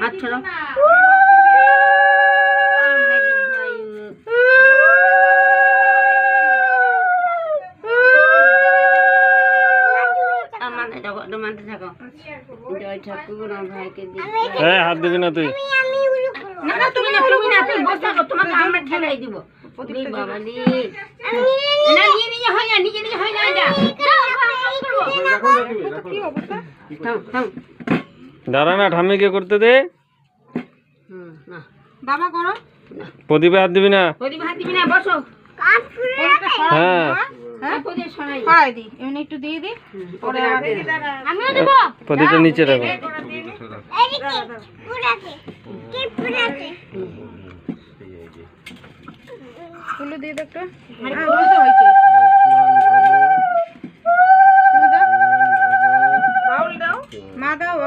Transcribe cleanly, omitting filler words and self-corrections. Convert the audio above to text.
হাত ছড়াও জয় ঠাকুর আমার ভাইকে হাত দিবি না তুই। না না তুমি না তুই বস থাকো, তোমাকে আমরা ঠেলাই দিব। বাবা রে না নিজে হয় না, নিজে হয় না এটা। দাঁড়া না, ঠাম্মিকে করতে দে। না বাবা করো। প্রদীপে হাত দিবি না। প্রদীপে হাত দিবি না, বসো। হ্যাঁ প্রদীপ সরাই সরাই দি, এমনি একটু দিয়ে দি। পরে আমিও দেব। প্রদীপটা নিচে রাখো। ফুলো দিয়ে দাও একটু। হয়েছে তুমি দাও, বাউল দাও, মা দাও।